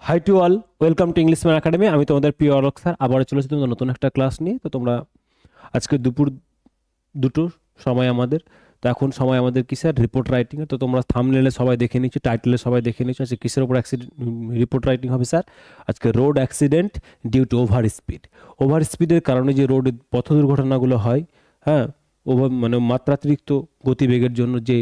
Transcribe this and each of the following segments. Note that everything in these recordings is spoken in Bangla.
High to all, welcome to English Man Academy. আমি তোমাদের প্রিয় অলোক স্যার, আবারও চলেছি তোমাদের নতুন একটা ক্লাস নিয়ে। তো তোমরা আজকে দুপুর দুটোর সময় আমাদের, তো এখন সময় আমাদের কি স্যার, রিপোর্ট রাইটিংয়ে। তো তোমরা থাম্বনেলে সবাই দেখে নিচ্ছ, টাইটেলে সবাই দেখে নিচ্ছ। আজকে কিসের উপর রিপোর্ট রাইটিং হবে স্যার? আজকে road accident due to over speed. ওভার স্পিডের কারণে যে রোড পথ দুর্ঘটনাগুলো হয়, হ্যাঁ, মানে মাত্রাতিরিক্ত গতিবেগের জন্য যে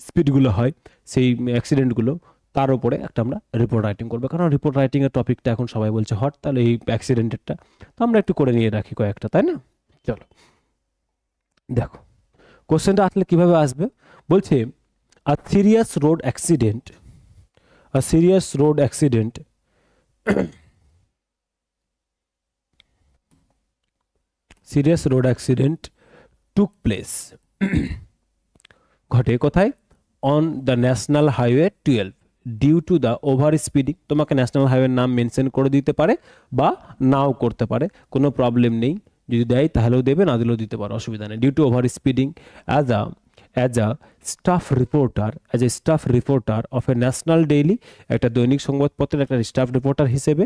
স্পিডগুলো হয়, সেই অ্যাক্সিডেন্টগুলো, তার উপরে একটা আমরা রিপোর্ট রাইটিং করবো। কারণ রিপোর্ট রাইটিংয়ের টপিকটা এখন সবাই বলছে হট, তাহলে এই অ্যাক্সিডেন্টেরটা তো আমরা একটু করে নিয়ে রাখি কয়েকটা, তাই না? চলো দেখো, কোশ্চেনটা আসলে কিভাবে আসবে। বলছে a serious road accident, a serious road accident serious road accident took place ঘটে কোথায়? On the national highway 12 due to the over speeding. তোমাকে ন্যাশনাল হাইওয়ের নাম মেনশন করে দিতে পারে বা নাও করতে পারে, কোনো প্রবলেম নেই। যদি দেয় তাহলেও দেবে, না দিলেও দিতে পারো, অসুবিধা নেই। Due to over speeding as a staff reporter of a national daily, একটা দৈনিক সংবাদপত্রের একটা স্টাফ রিপোর্টার হিসেবে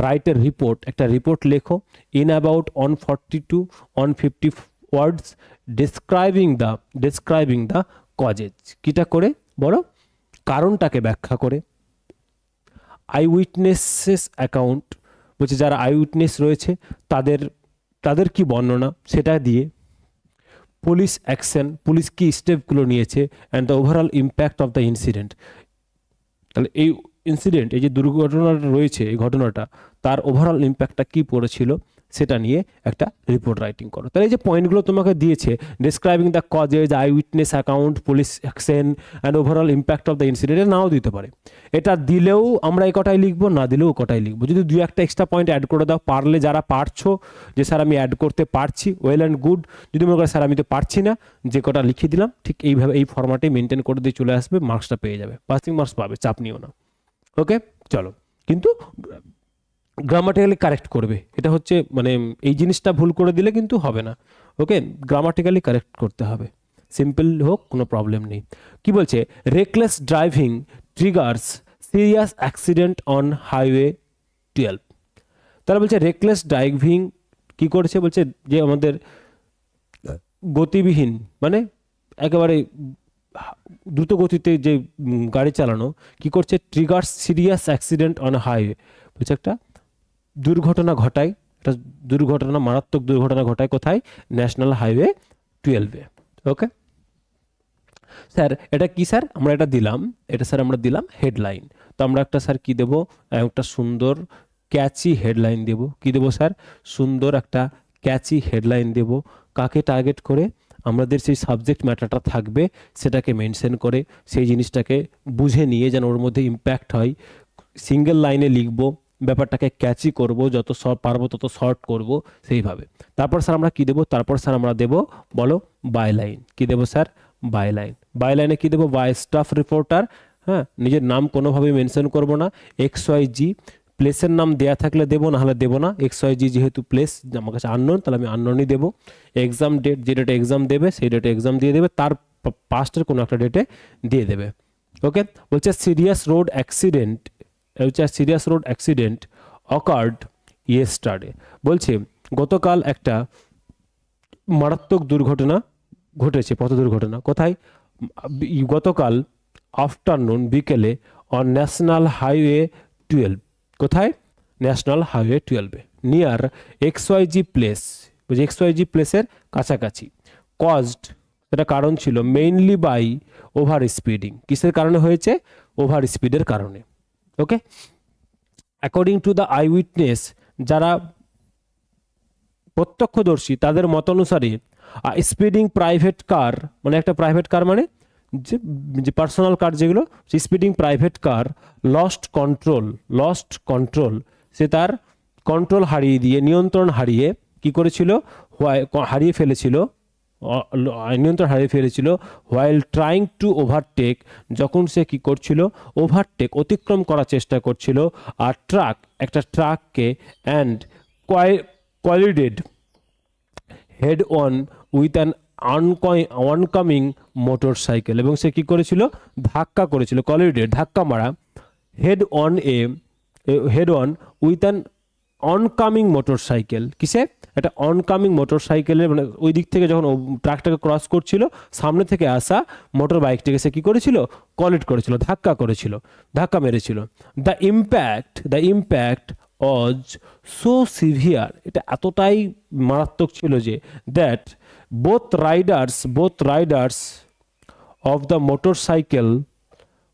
রাইট এ রিপোর্ট, একটা রিপোর্ট লেখো in about 140 to 150 words describing the causes. কিটা করে বলো, কারণটাকে ব্যাখ্যা করে। আই উইটনেসেস অ্যাকাউন্ট, বলছে যারা আই উইটনেস রয়েছে তাদের কি বর্ণনা সেটা দিয়ে। পুলিশ অ্যাকশন, পুলিশ কি স্টেপগুলো নিয়েছে, and the overall impact of the incident. তাহলে এই ইনসিডেন্ট, এই যে দুর্ঘটনাটা রয়েছে, এই ঘটনাটা, তার ওভারঅল ইম্প্যাক্টটা কি পড়েছিল সেটা নিয়ে একটা রিপোর্ট রাইটিং করো। তাহলে এই যে পয়েন্টগুলো তোমাকে দিয়েছে, describing the causes, eye witness account, police action and overall impact of the incident, নাও দিতে পারে। এটা দিলেও আমরা এই কটাই লিখবো, না দিলেও কটাই লিখবো। যদি দুই একটা এক্সট্রা পয়েন্ট অ্যাড করে দাও, পারলে যারা পারছো যে স্যার আমি অ্যাড করতে পারছি, ওয়েল অ্যান্ড গুড। যদি মনে করো স্যার আমি তো পারছি না, যে কটা লিখে দিলাম ঠিক এইভাবে এই ফরম্যাটে মেনটেন করে দিয়ে চলে আসবে, মার্কসটা পেয়ে যাবে, পাসিং মার্কস পাবে, চাপ নিও না। ওকে, চলো। কিন্তু গ্রামাটিক্যালি কারেক্ট করবে, এটা হচ্ছে মানে এই জিনিসটা ভুল করে দিলে কিন্তু হবে না। ওকে, গ্রামাটিক্যালি কারেক্ট করতে হবে, সিম্পল হোক, কোনো প্রবলেম নেই। কি বলছে? Reckless driving triggers serious accident on highway 12। তারা বলছে রেকলেস ড্রাইভিং কি করেছে, বলছে যে আমাদের গতিবিহীন, মানে একেবারে দ্রুত গতিতে যে গাড়ি চালানো, কি করছে? Triggers serious accident on highway, বলছে একটা দুর্ঘটনা ঘটায়, একটা দুর্ঘটনা, মারাত্মক দুর্ঘটনা ঘটায় কোথায়? ন্যাশনাল হাইওয়ে 12-এ। ওকে স্যার, এটা কি স্যার? আমরা এটা দিলাম, এটা স্যার আমরা দিলাম হেডলাইন। তো আমরা একটা স্যার কি দেবো, একটা সুন্দর ক্যাচি হেডলাইন দেব। কি দেবো স্যার? সুন্দর একটা ক্যাচি হেডলাইন দেব। কাকে টার্গেট করে? আমাদের সেই সাবজেক্ট ম্যাটারটা থাকবে সেটাকে মেনশন করে, সেই জিনিসটাকে বুঝে নিয়ে যেন ওর মধ্যে ইম্প্যাক্ট হয়। সিঙ্গেল লাইনে লিখবো, ব্যাপারটাকে ক্যাচি করব, যত পারবো তত শর্ট করব, সেইভাবে। তারপর স্যার আমরা কি দেবো? তারপর স্যার আমরা দেবো, বলো, বাইলাইন। কি দেবো স্যার? বাইলাইন। বাইলাইনে কি দেবো? By staff reporter. হ্যাঁ, নিজের নাম কোনোভাবে মেনশন করব না। XYG, প্লেসের নাম দেয়া থাকলে দেবো, না হলে দেবো না। XYG যেহেতু প্লেস আমার কাছে আননোন, তাহলে আমি আননোনই দেবো। এক্সাম ডেট, যে ডেটে এক্সাম দেবে সেই ডেটে এক্সাম দিয়ে দেবে, তার পাস্টের কোনো একটা ডেটে দিয়ে দেবে। ওকে, বলছে serious road accident, serious road accident occurred yesterday. বলছে গতকাল একটা মারাত্মক দুর্ঘটনা ঘটেছে, পথ দুর্ঘটনা। কোথায়? গতকাল আফটারনুন, বিকেলে, অন ন্যাশনাল হাইওয়ে 12। কোথায়? ন্যাশনাল হাইওয়ে 12-এ, নিয়ার XYG প্লেস। বলছে XYG প্লেসের কাছাকাছি। কজড, এটা কারণ ছিল, মেইনলি বাই ওভার স্পিডিং। কিসের কারণে হয়েছে? ওভার স্পিডের কারণে। Okay, according to the eye witness, যারা প্রত্যক্ষদর্শী তাদের মতানুসারে, স্পিডিং প্রাইভেট কার, মানে একটা প্রাইভেট কার, মানে যে পার্সোনাল কার যেগুলো, speeding private car lost control, সে তার কন্ট্রোল হারিয়ে দিয়ে, নিয়ন্ত্রণ হারিয়ে কি করেছিল? হারিয়ে ফেলেছিল, নিয়ন্ত্রণ হারিয়ে ফেলেছিল। হোয়াইল ট্রাইং টু ওভারটেক, যখন সে কি করছিল? ওভারটেক, অতিক্রম করার চেষ্টা করছিল। আর একটা ট্রাককে, and collided head on with an oncoming motorcycle, এবং সে কি করেছিল? ধাক্কা করেছিল, কলিডেড, ধাক্কা মারা, head on a head on with an oncoming motorcycle. কিসে? একটা অনকামিং মোটরসাইকেলের, মানে ওই দিক থেকে যখন ট্রাকটাকে ক্রস করছিল, সামনে থেকে আসা মোটর বাইকটাকে সে কী করেছিল? কলিড করেছিল, ধাক্কা মেরেছিল। The impact was so severe, এটা এতটাই মারাত্মক ছিল যে that both Riders of the motorcycle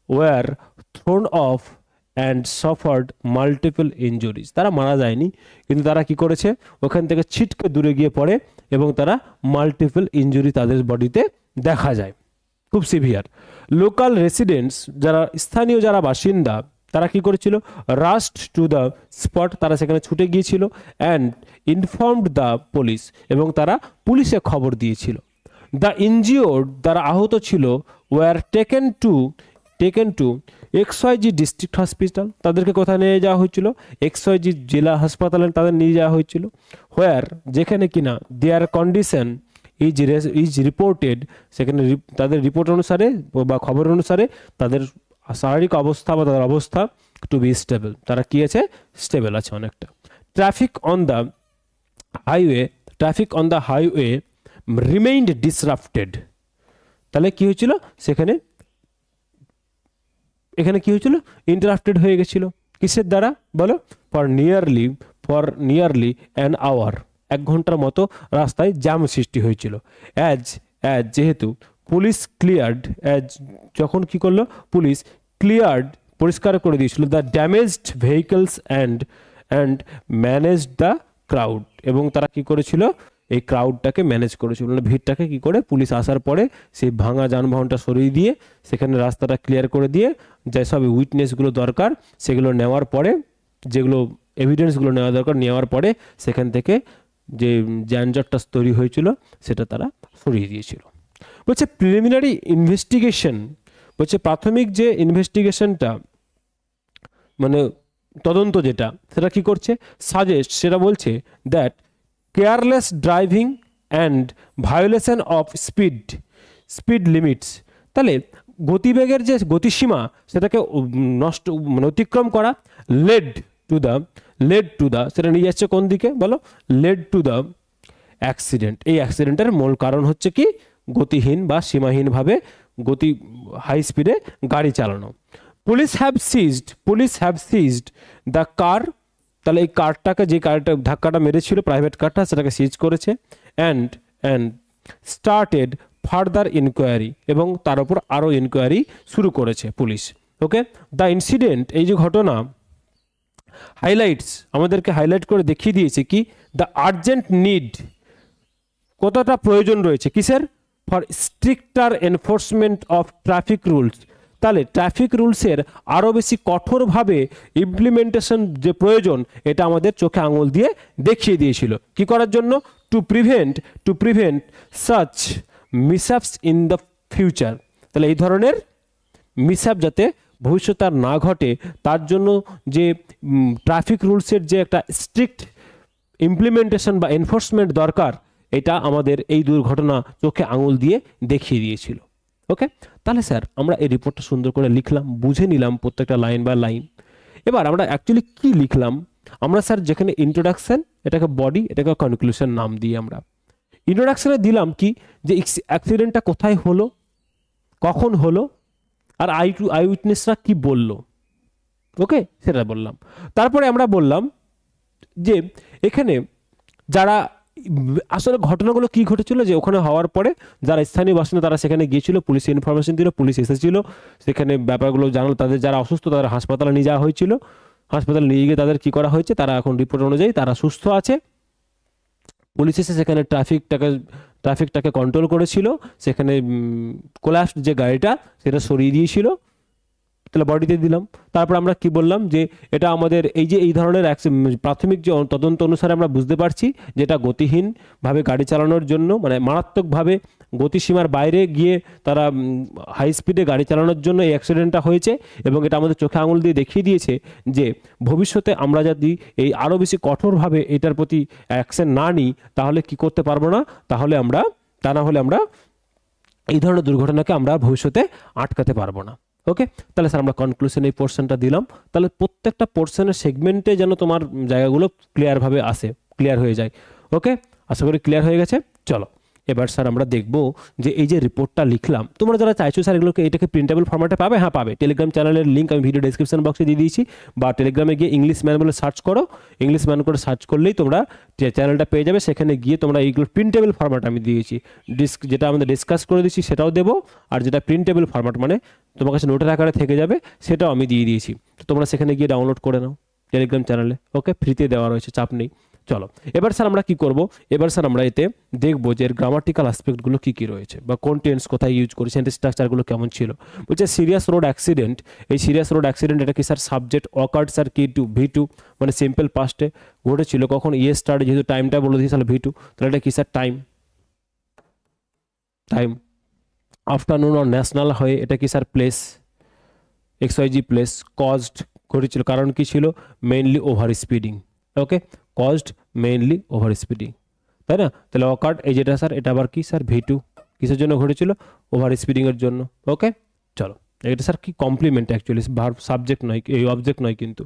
were thrown off and suffered multiple injuries. তারা মারা যায়নি, কিন্তু তারা কি করেছে? ওখান থেকে ছিটকে দূরে গিয়ে পড়ে এবং তারা মাল্টিপল ইনজুরি তাদের বডিতে দেখা যায়, খুব সিভিয়ার। লোকাল রেসিডেন্টস, স্থানীয় যারা বাসিন্দা, তারা কি করেছিল? রাশড টু দ্য স্পট, তারা সেখানে ছুটে গিয়েছিল। অ্যান্ড ইনফর্মড দ্য পুলিশ, এবং তারা পুলিশে খবর দিয়েছিল। দ্য ইনজিওর্ড, যারা আহত ছিল, were taken to XYZ district hospital, তাদেরকে কোথায় নিয়ে যাওয়া হয়েছিল? XYZ জেলা হাসপাতালে তাদের নিয়ে যাওয়া হয়েছিল। হোয়ার, যেখানে কিনা দেয়ার কন্ডিশন ইজ রিপোর্টেড, সেখানে তাদের রিপোর্ট অনুসারে বা খবর অনুসারে তাদের শারীরিক অবস্থা বা তাদের অবস্থা টু বি স্টেবল, তারা কি আছে? স্টেবল আছে অনেকটা। Traffic on the highway remained disrupted, তাহলে কি হয়েছিল? এখানে কি হয়েছিল? ইন্টারাপ্টেড হয়ে গেছিল। কিসের দ্বারা বলো? ফর নিয়ারলি অ্যান আওয়ার, 1 ঘন্টার মতো রাস্তায় জ্যাম সৃষ্টি হয়েছিল। যেহেতু পুলিশ যখন কি করলো? পুলিশ পরিষ্কার করে দিয়েছিল the damaged vehicles and managed the crowd, এবং তারা কি করেছিল? এই ক্রাউডটাকে ম্যানেজ করেছিল, মানে ভিড়টাকে কি করে? পুলিশ আসার পরে সেই ভাঙা যানবাহনটা সরিয়ে দিয়ে সেখানে রাস্তাটা ক্লিয়ার করে দিয়ে যেসব উইটনেসগুলো দরকার সেগুলো নেওয়ার পরে, যেগুলো এভিডেন্সগুলো নেওয়ার পরে সেখান থেকে যে যানজটটা তৈরি হয়েছিল সেটা তারা সরিয়ে দিয়েছিল। বলছে প্রিলিমিনারি ইনভেস্টিগেশন, বলছে প্রাথমিক যে ইনভেস্টিগেশনটা, মানে তদন্ত যেটা, সেটা কি করছে? সাজেস্ট, সেটা বলছে that careless driving and violation of speed limits, তাহলে গতিবেগের যে গতিসীমা সেটাকে মানে অতিক্রম করা, লেড টু দ্য সেটা নিয়ে যাচ্ছে কোন দিকে বলো? Led to the accident. এই অ্যাক্সিডেন্টের মূল কারণ হচ্ছে কি? গতিহীন বা সীমাহীনভাবে হাই স্পিডে গাড়ি চালানো। Police have ceased the car, তাহলে এই কারটাকে, যে কারটা ধাক্কাটা মেরেছিল প্রাইভেট কারটা, সেটাকে সিজ করেছে। অ্যান্ড স্টার্টেড ফার্দার ইনকোয়ারি, এবং তার উপর আরও ইনকোয়ারি শুরু করেছে পুলিশ। ওকে, দ্য ইনসিডেন্ট, এই যে ঘটনা আমাদেরকে হাইলাইট করে দেখিয়ে দিয়েছে কি? দ্য আর্জেন্ট নিড, কতটা প্রয়োজন রয়েছে কিসের? For stricter enforcement of traffic rules, তাহলে ট্রাফিক রুলসের আরও বেশি কঠোরভাবে ইমপ্লিমেন্টেশন যে প্রয়োজন, এটা আমাদের চোখে আঙুল দিয়ে দেখিয়ে দিয়েছিল। কি করার জন্য? To prevent such mishaps in the future, তাহলে এই ধরনের মিসহ্যাপ যাতে ভবিষ্যতে আর না ঘটে তার জন্য যে ট্রাফিক রুলসের যে একটা স্ট্রিক্ট ইমপ্লিমেন্টেশন বা এনফোর্সমেন্ট দরকার, এটা আমাদের এই দুর্ঘটনা চোখে আঙুল দিয়ে দেখিয়ে দিয়েছিল। ওকে, তাহলে স্যার আমরা এই রিপোর্টটা সুন্দর করে লিখলাম, বুঝে নিলাম প্রত্যেকটা লাইন বাই লাইন। এবার আমরা অ্যাকচুয়ালি কি লিখলাম? আমরা স্যার যেখানে ইন্ট্রোডাকশন, এটাকে বডি, এটাকে কনক্লুশন নাম দিয়ে আমরা ইন্ট্রোডাকশনে দিলাম কি? যে অ্যাক্সিডেন্টটা কোথায় হলো, কখন হলো, আর আই উইটনেসরা কি বললো। ওকে, সেটা বললাম। তারপরে আমরা বললাম যে এখানে যারা আসলে ঘটনাগুলো কি ঘটেছিল, যে ওখানে হওয়ার পরে যারা স্থানীয় বাসিন্দা তারা সেখানে গিয়েছিল, পুলিশে ইনফরমেশন দিল, পুলিশ এসেছিল, সেখানে ব্যাপারগুলো জানালো, তাদের যারা অসুস্থ তাদের হাসপাতালে নিয়ে যাওয়া হয়েছিল, হাসপাতালে নিয়ে গিয়ে তাদের কি করা হয়েছে, তারা এখন রিপোর্ট অনুযায়ী তারা সুস্থ আছে। পুলিশ এসে সেখানে ট্রাফিকটাকে কন্ট্রোল করেছিল, সেখানে কোলাপসড যে গাড়িটা সেটা সরিয়ে দিয়েছিল, তাহলে বডিতে দিলাম। তারপর আমরা কি বললাম? যে এটা আমাদের এই ধরনের প্রাথমিক যে তদন্ত অনুসারে আমরা বুঝতে পারছি যেটা গতিহীনভাবে গাড়ি চালানোর জন্য, মানে মারাত্মকভাবে গতিসীমার বাইরে গিয়ে তারা হাই স্পিডে গাড়ি চালানোর জন্য এই অ্যাক্সিডেন্টটা হয়েছে, এবং এটা আমাদের চোখে আঙুল দিয়ে দেখিয়ে দিয়েছে যে ভবিষ্যতে আমরা যদি এই আরও বেশি কঠোরভাবে এটার প্রতি অ্যাকশন না নিই তাহলে কি করতে পারবো না, তা না হলে আমরা এই ধরনের দুর্ঘটনাকে আমরা ভবিষ্যতে আটকাতে পারবো না। ওকে, তাহলে স্যার আমরা কনক্লুশন এই পোর্শনটা দিলাম। তাহলে প্রত্যেকটা পোর্শনের সেগমেন্টে যেন তোমার জায়গাগুলো ক্লিয়ারভাবে আসে, ক্লিয়ার হয়ে যায়। ওকে, আশা করি ক্লিয়ার হয়ে গেছে। চলো এবার স্যার আমরা দেখব যে এই যে রিপোর্টটা লিখলাম, তোমরা যারা চাইছো স্যার এগুলোকে এটাকে প্রিন্টেবল ফরম্যাটে পাবে, হ্যাঁ পাবে। টেলিগ্রাম চ্যানেলের লিঙ্ক আমি ভিডিও ডেসক্রিপশন বক্সে দিয়ে দিয়েছি, বা টেলিগ্রামে গিয়ে ইংলিশ ম্যান বলে সার্চ করো, ইংলিশ ম্যান করে সার্চ করলেই তোমরা চ্যানেলটা পেয়ে যাবে। সেখানে গিয়ে তোমরা এইগুলো প্রিন্টেবল ফরম্যাট আমি দিয়েছি, যেটা আমাদের ডিসকাস করে দিচ্ছি সেটাও দেবো, আর যেটা প্রিন্টেবল ফরম্যাট মানে তোমার কাছে নোটের আকারে থেকে যাবে সেটাও আমি দিয়ে দিয়েছি। তো তোমরা সেখানে গিয়ে ডাউনলোড করে নাও টেলিগ্রাম চ্যানেলে। ওকে, ফ্রিতে দেওয়া রয়েছে, চাপ নেই। চলো এবার স্যার আমরা কি করব, এবার স্যার আমরা এতে দেখবো যে এর গ্রামাটিক্যাল অ্যাসপেক্টগুলো কি কি রয়েছে, বা কোন টেন্স কোথায় ইউজ করি, সেন্টেন্স স্ট্রাকচারগুলো কেমন ছিল। বলছে সিরিয়াস রোড অ্যাক্সিডেন্ট, এই সিরিয়াস রোড অ্যাক্সিডেন্ট এটা কি স্যার সাবজেক্ট অকার্ড স্যার কি টু ভি2, মানে সিম্পল পাস্টে ঘটেছিল কখন, স্টার্টে, যেহেতু টাইমটা বলে দিয়েছি তাহলে ভি2, তাহলে এটা কি sir time. Time afternoon or national হয়ে এটা কি sir place, XYZ place. Caused ঘটেছিল, কারণ কি ছিল, মেইনলি ওভার স্পিডিং। ওকে, কজড মেইনলি ওভার স্পিডিং, তাই না। তাহলে অকার্ড এই যেটা স্যার এটা আবার কি স্যার ভি2, কিসের জন্য ঘটেছিল, ওভার স্পিডিংয়ের জন্য। ওকে, চলো এটা স্যার কি কমপ্লিমেন্ট, অ্যাকচুয়ালি ভার্ব, সাবজেক্ট নয়, এই অবজেক্ট নয় কিন্তু।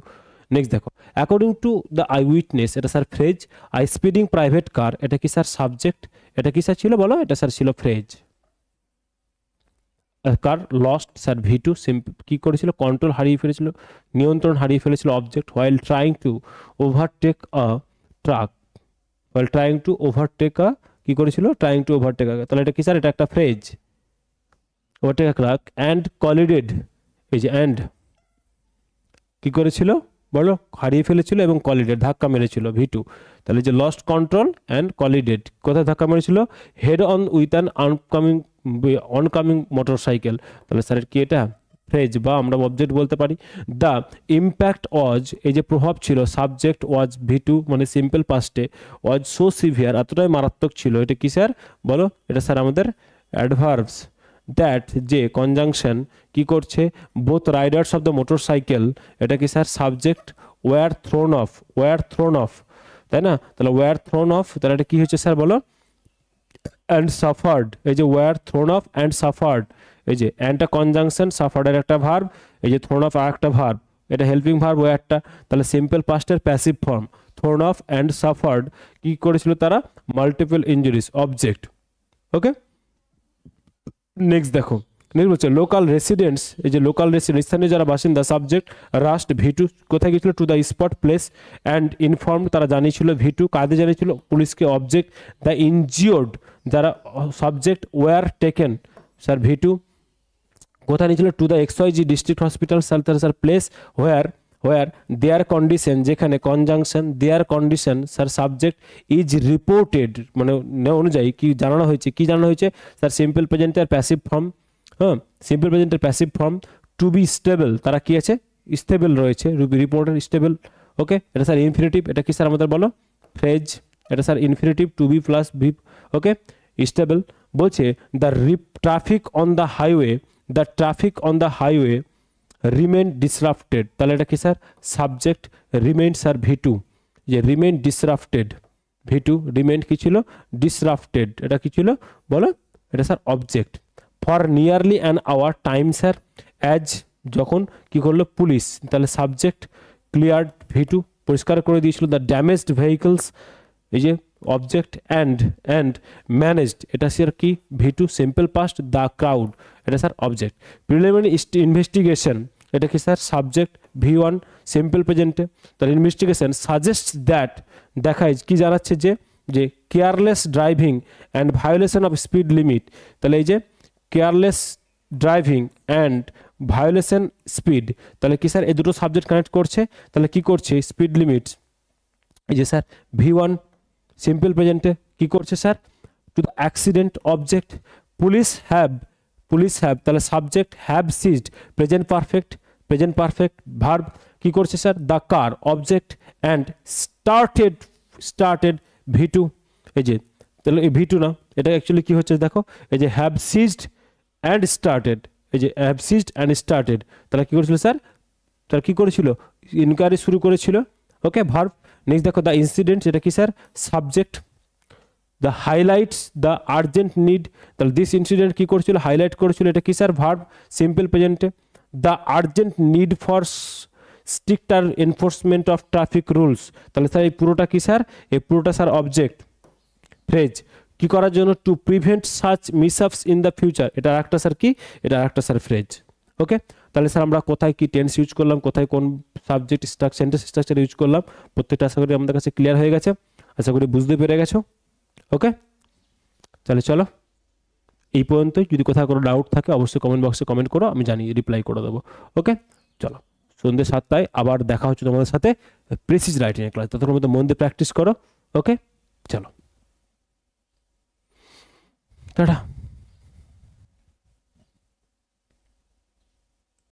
নেক্সট দেখো, according to the eye witness, এটা sir phrase. I speeding private car, এটা কি স্যার সাবজেক্ট, এটা কি স্যার ছিল বলো, এটা স্যার ছিল ফ্রেজ। কার লস্ট স্যার ভি2, কি করেছিল, কন্ট্রোল হারিয়ে ফেলেছিল, নিয়ন্ত্রণ হারিয়ে ফেলেছিল object. While trying to overtake a truck, while trying to overtake a, কি করেছিল, ট্রাইং টু ওভারটেক আ, তাহলে এটা কি স্যার, এটা একটা phrase. Overtake a truck and collided, এই যে অ্যান্ড কি করেছিল বলো, হারিয়ে ফেলেছিল এবং কলিডেড ধাক্কা মেরেছিল ভি2। তাহলে যে লস্ট কন্ট্রোল অ্যান্ড কলিডেড, কোথায় ধাক্কা মেরেছিল, head on with an oncoming motorcycle. তাহলে স্যার কি এটা ফ্রেজ, বা আমরা অবজেক্ট বলতে পারি। দ্য ইম্প্যাক্ট ওয়াজ, এই যে প্রভাব ছিল, সাবজেক্ট ওয়াজ ভি2 মানে সিম্পল পাস্টে, ওয়াজ সো সিভিয়ার, এতটাই মারাত্মক ছিল। এটা কি স্যার বলো, এটা স্যার আমাদের অ্যাডভার্বস। দ্যাট যে কনজাংশন কি করছে, both riders of the motorcycle, এটা কি sir subject, were thrown off, were thrown off, তাই না। তাহলে ওয়ার থ্রোন অফ, তাহলে এটা কি হচ্ছে স্যার বলো, অ্যান্ড সাফার্ড, এই যে were thrown off and suffered, এই যে অ্যান্ডটা কনজাংশন, সাফার্ডের একটা ভার্ব, এই যে থ্রোন অফ আর একটা ভার্ব, এটা হেল্পিং ভার্ব ওয়ারটা। তাহলে সিম্পল পাস্টের passive form, thrown off and suffered, কি করেছিল তারা, multiple injuries, object. Okay, next দেখো, নেক্সট বলছে লোকাল রেসিডেন্টস, এই যে লোকাল রেসিডেন্ট স্থানীয় যারা বাসিন্দা, সাবজেক্ট রাস্ট ভি2, কোথায় গিয়েছিল, to the spot place and inform, তারা জানিয়েছিল ভি2, কাদের জানিয়েছিল, পুলিশকে। অবজেক্ট দ্য ইনজিওর্ড, যারা সাবজেক্ট ওয়ার টেকেন স্যার ভি2, কোথায় নিয়েছিল, to the XYZ district hospital, sir place where, where their condition, যেখানে conjunction, their condition sir subject, is reported মানে অনুযায়ী কি জানানো হয়েছে, কি জানানো হয়েছে স্যার সিম্পল প্রেজেন্টের প্যাসিভ ফর্ম, হ্যাঁ সিম্পল প্রেজেন্টের passive form. To be stable, তারা কি আছে, স্টেবল রয়েছে, রিপোর্টেড স্টেবল। ওকে, এটা স্যার ইনফিনিটিভ, এটা কি স্যার আমাদের বলো ফ্রেজ, এটা sir infinitive, to be plus V. Okay, stable. বলছে the traffic on the highway, the traffic on the highway remain disrupted, তাহলে এটা কি স্যার সাবজেক্ট, রিমেন স্যার ভি2, যে রিমেন ডিসরাপ্টেড ভি2, রিমেন কি ছিল, ডিসরাপ্টেড, এটা কি ছিল বলো, এটা sir object. For nearly an hour, time sir as, যখন কি করলো পুলিশ, তাহলে সাবজেক্ট ক্লিয়ার্ড ভি2, পরিষ্কার করে দিয়েছিল। দ্য ড্যামেজড ভেহিকলস, এই যে অবজেক্ট অ্যান্ড ম্যানেজড, এটা স্যার কি ভি2 সিম্পল পাস্ট। দ্য ক্রাউড, এটা স্যার অবজেক্ট। প্রিলিমিনারি ইনভেস্টিগেশন, এটা কি স্যার সাবজেক্ট ভি1 সিম্পল প্রেজেন্টে। তার ইনভেস্টিগেশন সাজেস্ট দ্যাট, দেখায় কি জানাচ্ছে যে careless driving and violation of speed limit, তাহলে এই যে careless driving and violation speed, তাহলে কি স্যার এই দুটো সাবজেক্ট কানেক্ট করছে, তাহলে কি করছে স্পিড লিমিটস, এই যে স্যার ভি1 সিম্পল প্রেজেন্টে কি করছে sir, to the accident object. Police have তাহলে subject have seized present perfect verb, কি করছে sir, the car object and started ভি2, এই যে তাহলে এই ভি2 না, এটা অ্যাকচুয়ালি কি হচ্ছে দেখো, এই যে হ্যাভ সিজড অ্যান্ড স্টার্টেড, এই যে হ্যাভ সিজড অ্যান্ড স্টার্টেড, তাহলে কি করেছিল স্যার, তাহলে কি করেছিল, ইনকোয়ারি শুরু করেছিল। Okay, verb. নেক্সট দেখো দ্য ইনসিডেন্ট, এটা কি sir subject. The highlights the urgent need, তাহলে দিস ইনসিডেন্ট কি করেছিল, হাইলাইট করেছিল, এটা কি স্যার ভার্ব সিম্পল প্রেজেন্টে। The urgent need for stricter enforcement of traffic rules. তাহলে স্যার এই পুরোটা কি স্যার, এই পুরোটা স্যার অবজেক্ট ফ্রেজ কি করার জন্য, to prevent such mishaps in the future, এটা একটা স্যার কি, এটা একটা স্যার ফ্রেজ। ওকে, তাহলে স্যার আমরা কোথায় কি টেন্স ইউজ করলাম, কোথায় কোন সাবজেক্ট সেন্টেন্স স্ট্রাকচার ইউজ করলাম, প্রত্যেকটা আশা করি আমাদের কাছে ক্লিয়ার হয়ে গেছে, আশা করি বুঝতে পেরে গেছো। ওকে, তাহলে চলো এই পর্যন্তই। যদি কোথাও কোনো ডাউট থাকে অবশ্যই কমেন্ট বক্সে কমেন্ট করো, আমি জানি রিপ্লাই করে দেবো। ওকে, চলো সন্ধ্যে 7টায় আবার দেখা হচ্ছে তোমাদের সাথে প্রেসিজ রাইটিংয়ের ক্লাস, ততক্ষণ মধ্যে মন দিয়ে প্র্যাকটিস করো। ওকে, চলো টাটা।